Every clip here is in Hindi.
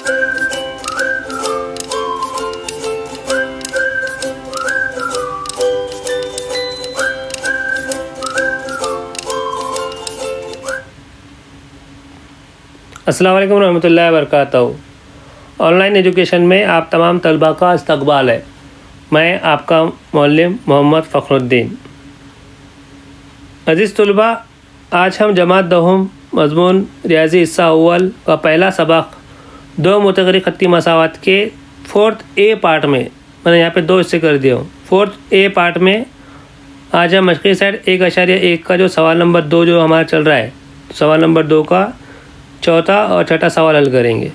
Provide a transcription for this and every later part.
अस्सलाम वालेकुम रहमतुल्लाहि व बरकातहू। ऑनलाइन एजुकेशन में आप तमाम तलबा का इस्तकबाल है। मैं आपका मौल्लिम मोहम्मद फ़खरुद्दीन। अज़ीज़ तलबा, आज हम जमात दहम मज़मून रियाज़ी हिस्सा अव्वल का पहला सबक दो मुतग़य्यर ख़त्ती मसावात के 4th A पार्ट में, मैंने यहाँ पे 2 हिस्से कर दिए हूँ। 4th A पार्ट में आज हम मशक़ी सेट 1.1 का जो सवाल नंबर 2 जो हमारा चल रहा है, सवाल नंबर 2 का चौथा और छठा सवाल हल करेंगे।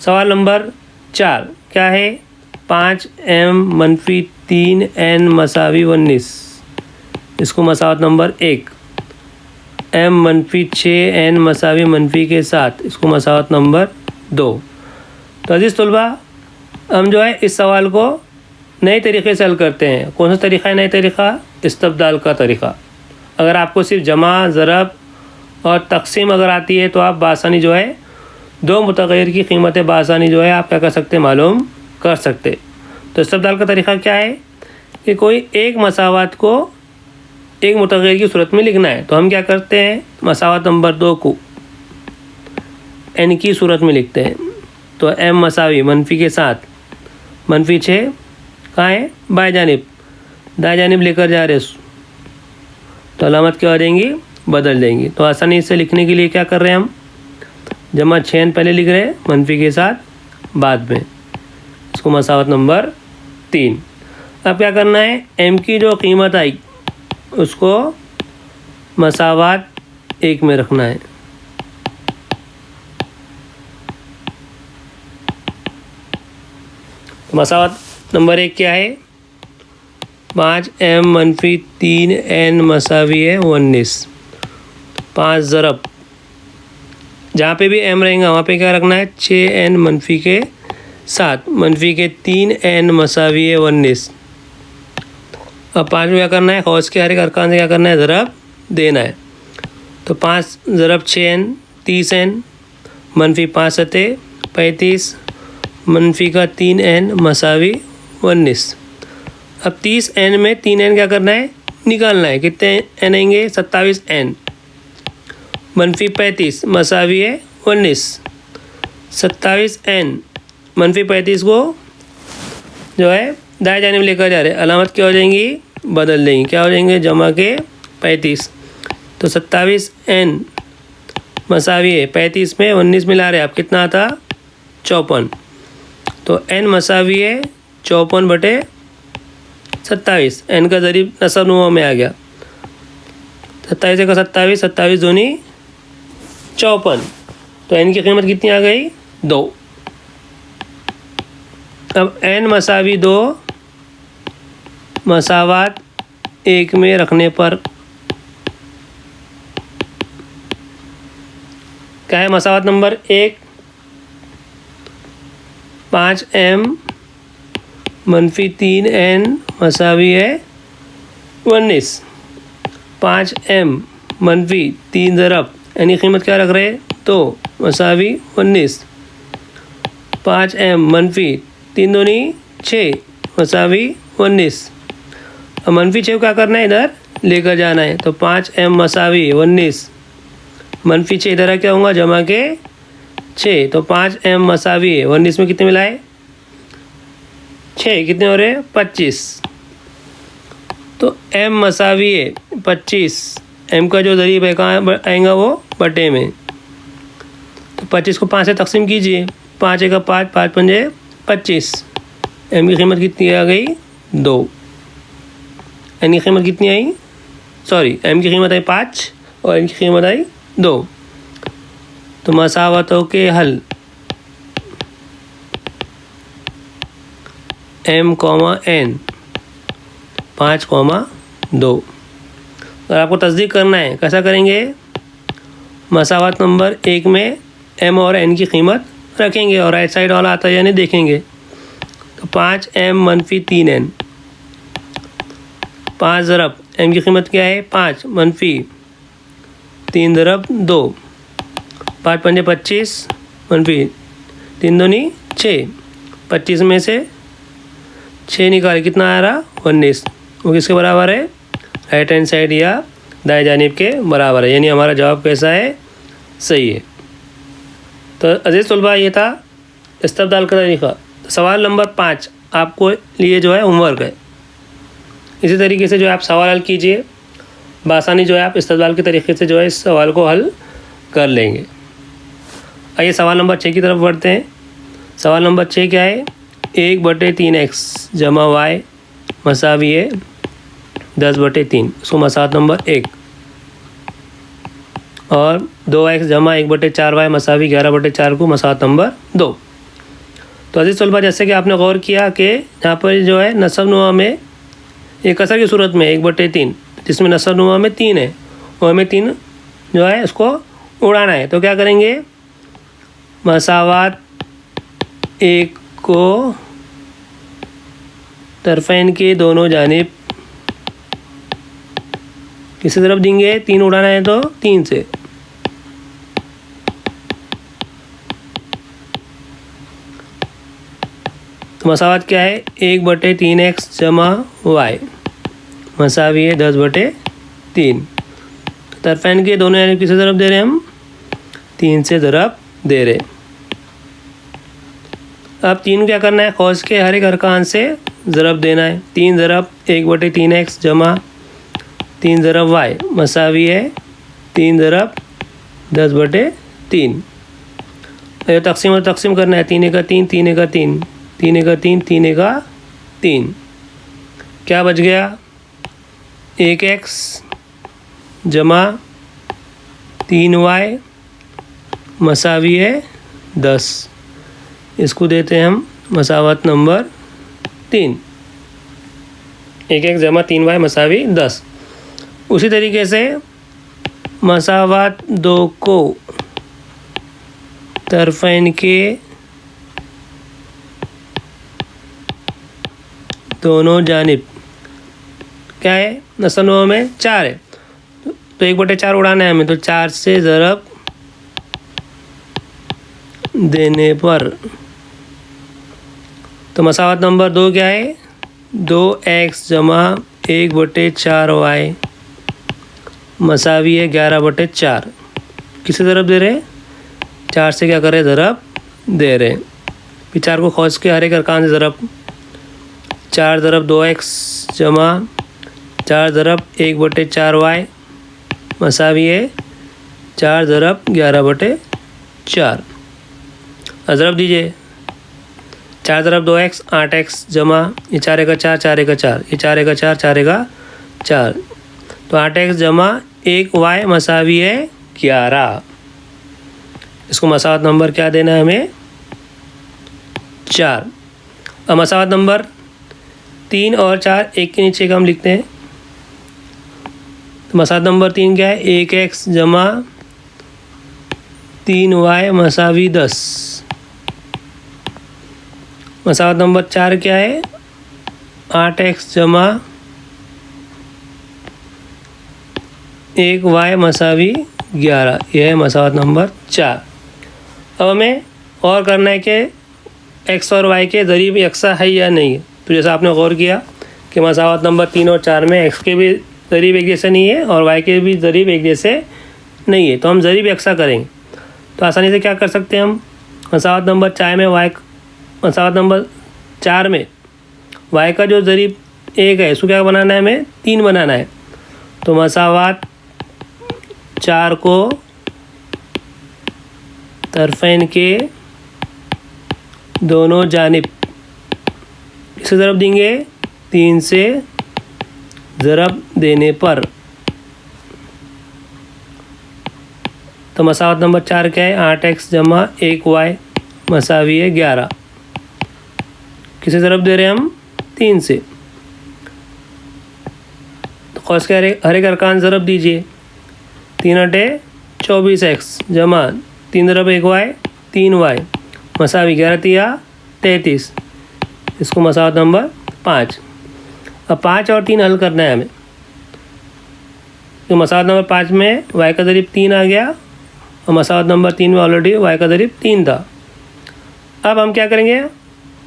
सवाल नंबर 4 क्या है? 5m-3n मसावी 19, इसको मसावत नंबर 1। m-6n मसावी मनफी के 7, इसको मसावत नंबर 2। तो अज़ीज़ तलबा, हम जो है इस सवाल को नए तरीक़े से हल करते हैं। कौन सा तरीक़ा है? नया तरीक़ा इस्तब्दाल का तरीक़ा। अगर आपको सिर्फ जमा, ज़रब और तकसीम अगर आती है तो आप बासानी जो है दो मुतग़य्यर की कीमतें बासानी जो है आप क्या कर सकते हैं, मालूम कर सकते। तो इस्तब्दाल का तरीक़ा क्या है कि कोई एक मसावात को एक मुतग़य्यर की सूरत में लिखना है। तो हम क्या करते हैं, मसावात नंबर 2 को n की सूरत में लिखते हैं। तो m मसावी मनफी के 7, मनफी 6 कहाँ है? बाएं जानिब, दाएं जानिब लेकर जा रहे, तो अलामत क्या हो जाएंगी? बदल देंगे। तो आसानी से लिखने के लिए क्या कर रहे हैं हम, जमा 6 पहले लिख रहे हैं, मनफी के 7 बाद में, इसको मसावत नंबर 3। अब क्या करना है, m की जो कीमत आई उसको मसावत 1 में रखना है। मसावत नंबर 1 क्या है? 5m-3n मसावी है 19। 5 ज़रब, जहाँ पे भी m रहेगा वहाँ पे क्या रखना है? 6n मनफी के 7, मनफी के 3n मसावी है 19। अब 5 में क्या करना है? खौस के हर एक अरकान से क्या करना है? ज़रब देना है। तो 5 ज़रब 6n 30n, मनफी 5 सते 35, मनफी का 3n मसावी 19। अब 30n में 3n क्या करना है? निकालना है। कितने n आएंगे? 27n, मनफी 35 मसावी है 19। 27n मनफी 35 को जो है दाएं जानिब लेकर जा रहे, अलामत क्या हो जाएंगी? बदल देंगी। क्या हो जाएंगे? जमा के 35। तो 27n मसावी है 35 में 19 मिला रहे, आप कितना आता? 54। तो n मसावी है 54/27, n का ज़रीब नसब नुमा में आ गया। 27 का 27, 27 दूनी 54। तो n की कीमत कितनी आ गई? 2। अब n मसावी 2 मसावात 1 में रखने पर क्या है? मसावात नंबर 1 5m-3n मसावी है 19। 5m-3 ज़रब यानी कीमत क्या रख रहे? 2 मसावी 19। 5m-3 दूनी 6 मसावी 19। अब मनफी 6 क्या करना है? इधर लेकर जाना है। तो 5m मसावी 19, मनफी 6 इधर क्या होगा? जमा के 6। तो 5m मसावी 19 में कितने मिलाए? 6, कितने हो रहे? 25। तो m मसावी है 25, m का जो ज़रीब है कहाँ आएगा? वो बटे में। तो 25 को 5 से तकसीम कीजिए, 5 का 5, 5 पंजे 25। m की कीमत कितनी आ गई? 2। n की कीमत कितनी आई? m की कीमत आई 5 और n की कीमत आई 2। तो मसावतों के हल m, n 5, 2। अगर आपको तस्दीक करना है, कैसा करेंगे? मसावत नंबर 1 में m और n की कीमत रखेंगे और राइट साइड वाला आता है यानी देखेंगे। तो 5m-3n, 5 ज़रब m की कीमत क्या है? 5, मनफी 3 ज़रब 2, 5 पंजे 25, मनफी 3 दूनी 6, 25 में से 6 निकाल कितना आ रहा 19, वो किसके बराबर है राइट हैंड साइड या दाएं जानिब के बराबर है, यानी हमारा जवाब कैसा है सही है। तो अजीज़ तलबा ये था इस्तेब्दाल का तरीक़ा। सवाल नंबर 5 आपको लिए जो है होमवर्क है। इसी तरीके से जो है आप सवाल हल कीजिए, बासानी जो है आप इस्तेब्दाल के तरीके से जो है इस सवाल को हल कर लेंगे। आइए सवाल नंबर 6 की तरफ बढ़ते हैं। सवाल नंबर 6 क्या है, 1/3x जमा y मसावी है 10/3, इसको मसावत नंबर 1, और 2x जमा 1/4y मसावी 11/4 को मसावत नंबर 2। तो अजीज़ तलबा जैसे कि आपने गौर किया कि यहाँ पर जो है नसब नुमा में एक कसर की सूरत में 1/3, जिसमें नसब नुमा में 3 है और हमें 3 जो है इसको उड़ाना है। तो क्या करेंगे, मसावात 1 को तरफ़ैन के दोनों जानिब किसी तरफ देंगे, 3 उड़ाना है तो 3 से। तो मसावत क्या है 1/3x जमा y मसावी है 10/3। तरफ़ैन के दोनों जानिब किसी तरफ दे रहे हैं हम 3 से ज़रब दे रहे। अब 3 क्या करना है, खौस के हर एक अरकान से ज़रब देना है। 3 ज़रब 1/3x जमा 3 ज़रब y मसावी है 3 ज़रब 10/3। ये तकसीम और तकसीम करना है, 3 का 3, 3 का 3, 3 का 3, 3 का 3। क्या बच गया 1x जमा 3y मसावी है 10, इसको देते हैं हम मसावत नंबर 3। 1x जमा 3y मसावी 10। उसी तरीके से मसावत 2 को तरफ़ैन के दोनों जानिब क्या है नसनों में 4 है, तो 1/4 उड़ाना है हमें, तो 4 से ज़रब देने पर तो मसावत नंबर 2 क्या है 2x जमा 1/4y मसावी है 11/4। किसी तरफ दे रहे 4 से क्या करे ज़रब दे रहे। फिर 4 को खौस के हर एक अरकान से ज़रब, 4 ज़रब 2x जमा 4 ज़रब 1/4y मसावी है 4 ज़रब 11/4। ज़रब दीजिए, 4 ज़रब 2x 8x जमा ये 4 का 4, 4 का 4, ये 4 का 4, 4 का 4, तो 8x जमा 1y मसावी है 11। इसको मसावत नंबर क्या देना है हमें 4। अब मसावत नंबर 3 और 4 एक के नीचे का हम लिखते हैं। तो मसावत नंबर 3 क्या है 1x जमा 3y मसावी 10। मसावत नंबर 4 क्या है 8x जमा 1y मसावी 11। यह है मसावत नंबर 4। अब हमें और करना है कि x और y के ज़रीब यकसा है या नहीं। तो जैसा आपने गौर किया कि मसावत नंबर 3 और 4 में x के भी ज़रीब एक जैसे नहीं है और y के भी ज़रीब एक जैसे नहीं है, तो हम ज़रीब यकसा करेंगे। तो आसानी से क्या कर सकते हैं हम, मसावत नंबर 4 में मसावत नंबर 4 में y का जो ज़रीब 1 है इसको क्या बनाना है हमें 3 बनाना है। तो मसावत 4 को तरफ़ैन के दोनों जानिब इसे ज़रब देंगे 3 से ज़रब देने पर। तो मसावत नंबर 4 क्या है 8x जमा 1y मसावी है 11। किसे ज़रब दे रहे हैं हम 3 से। तो खौस के हर एक अरकान ज़रब दीजिए, 3 अटे 24x जमा 3 ज़रब 1y 3y मसावी 11 तिया 33। इसको मसावत नंबर 5। अब 5 और 3 हल करना है हमें। तो मसावत नंबर 5 में y का ज़रीब 3 आ गया और मसावत नंबर 3 में ऑलरेडी y का ज़रीब 3 था। अब हम क्या करेंगे,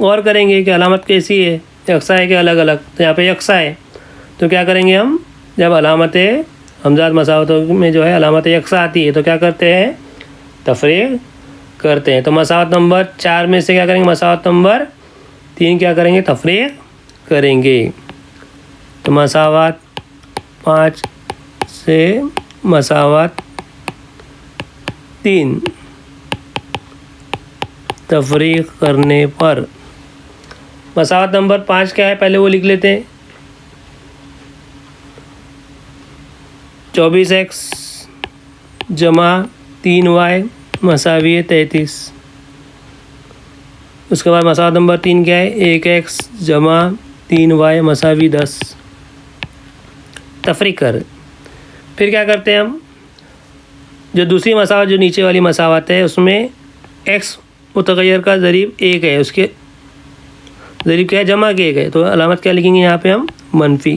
और करेंगे कि अलामत कैसी है, यकसा है कि अलग अलग। तो यहाँ पे यकसा है तो क्या करेंगे हम, जब अलामत हमजात मसावतों में जो है अलामत यकसा आती है तो क्या करते हैं, तफरीक करते हैं। तो मसावत नंबर 4 में से क्या करेंगे, मसावत नंबर 3 क्या करेंगे, तफरीक करेंगे। तो मसावत 5 से मसावत 3 तफरीक करने पर मसावत नंबर 5 क्या है, पहले वो लिख लेते हैं। 24x जमा 3y मसावी 33। उसके बाद मसावत नंबर 3 क्या है, 1x जमा 3y मसावी 10। तफरीक कर। फिर क्या करते हैं हम, जो दूसरी मसावत जो नीचे वाली मसावत है उसमें x मुतग़य्यर का ज़रीब 1 है, उसके ज़रीब क्या है, जमा के 1 है। तो अलामत क्या लिखेंगे यहाँ पे हम, मनफी।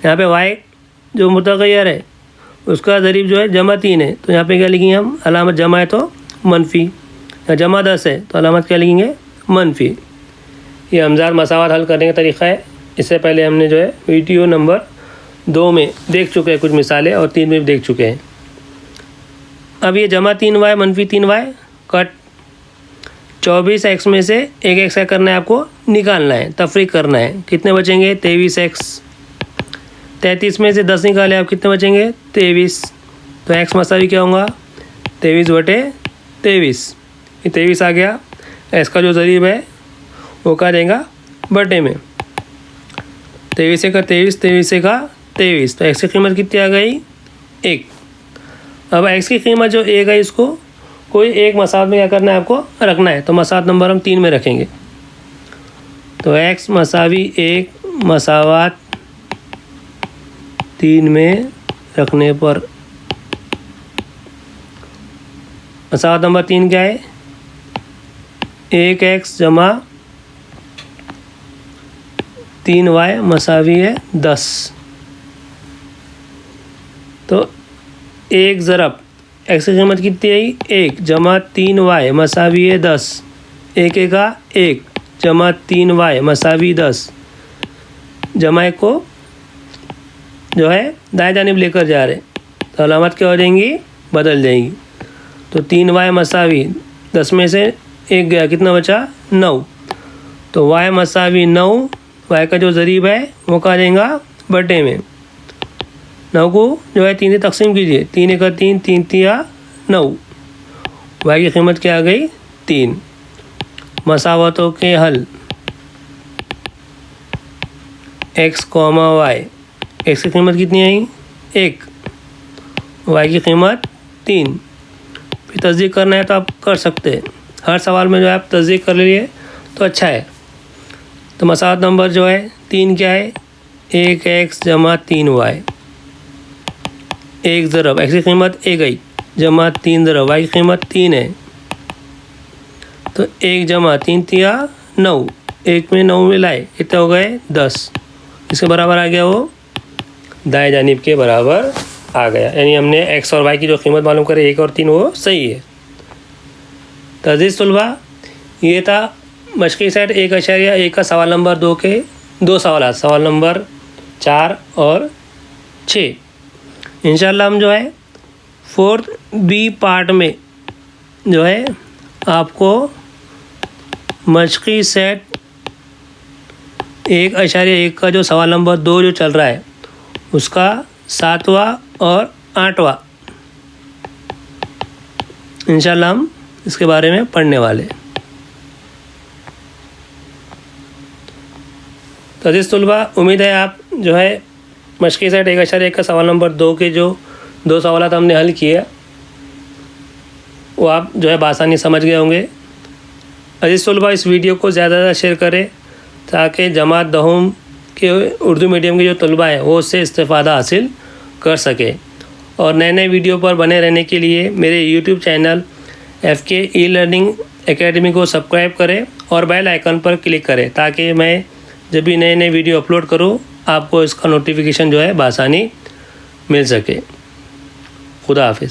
यहाँ पे y जो मुतग़य्यर है उसका ज़रीब जो है जमा 3 है, तो यहाँ पे क्या लिखेंगे हम, अलामत जमा है तो मनफी। या जमा 10 है तो अलामत क्या लिखेंगे, मनफी। ये हमज़ात मसावत हल करने का तरीक़ा है। इससे पहले हमने जो है वीडियो नंबर 2 में देख चुके हैं कुछ मिसालें, और 3 में भी देख चुके हैं। अब ये जमा 3y मनफी 3y कट 24x में से 1x क्या करना है, आपको निकालना है, तफरीक करना है। कितने बचेंगे, 23x। 33 में से 10 निकाले आप, कितने बचेंगे, 23। तो x मसावी क्या होगा, 23/23। ये 23 आ गया। x का जो ज़रीब है वो क्या देगा, बटे में। 23 का 23, 23 का 23। तो x की कीमत कितनी आ गई, 1। अब x की कीमत जो 1 है इसको कोई एक मसावत में क्या करना है, आपको रखना है। तो मसावत नंबर हम 3 में रखेंगे। तो x मसावी 1 मसावत 3 में रखने पर मसावत नंबर 3 क्या है, 1x जमा 3y मसावी है 10। तो 1 ज़रब x की कीमत कितनी आई, 1 जमा 3y मसावी है 10। 1 का 1 जमा 3y मसावी 10। जमा 1 को जो है दाएं जानिब लेकर जा रहे, तो अलामत क्या हो जाएंगी, बदल जाएंगी। तो 3y मसावी 10 में से 1 गया, कितना बचा, 9। तो y मसावी 9, y का जो ज़रीब है वो कहा जाएगा, बटे में। 9 को जो है 3 से तकसीम कीजिए, 3 का 3, 3 तिया 9। y की कीमत क्या आ गई, 3। मसावतों के हल, x, y। x की कीमत कितनी आई, 1। y की कीमत 3। फिर तस्दीक करना है तो आप कर सकते हैं। हर सवाल में जो है आप तस्दीक कर लिए तो अच्छा है। तो मसावत नंबर जो है 3 क्या है, 1x जमा 3y। 1 ज़रब x की कीमत 1 आई, जमा 3 ज़रब y की कीमत 3 है। तो 1 जमा 3 तिया 9। 1 में 9 मिलाए, कितने हो गए, 10। इसके बराबर आ गया, वो दाएं जानिब के बराबर आ गया। यानी हमने x और y की जो कीमत मालूम करी 1 और 3 वो सही है। तज़ीज़ तुलबा, ये था मशक़ी सेट 1.1 का सवाल नंबर 2 के 2 सवाल, सवाल नंबर 4 और 6। इंशाल्लाह हम जो है 4th B पार्ट में जो है आपको मशक़ी सेट 1.1 का जो सवाल नंबर 2 जो चल रहा है उसका 7वां और 8वां इंशाल्लाह हम इसके बारे में पढ़ने वाले। तो अज़ीज़ तुलबा, उम्मीद है आप जो है मशक़ी सेट 1.1 का सवाल नंबर 2 के जो 2 सवाल हमने हल किए वो आप जो है बासानी समझ गए होंगे। अज़ीज़ तुलबा, इस वीडियो को ज़्यादा से ज़्यादा शेयर करें ताकि जमात दहूम के उर्दू मीडियम के जो तलबा हैं वो उससे इस्तेफ़ादा हासिल कर सके। और नए नए वीडियो पर बने रहने के लिए मेरे YouTube channel FK e-learning academy को सब्सक्राइब करें और बेल आइकन पर क्लिक करें ताकि मैं जब भी नए नए वीडियो अपलोड करूं आपको इसका नोटिफिकेशन जो है बासानी मिल सके। खुदा हाफिज़।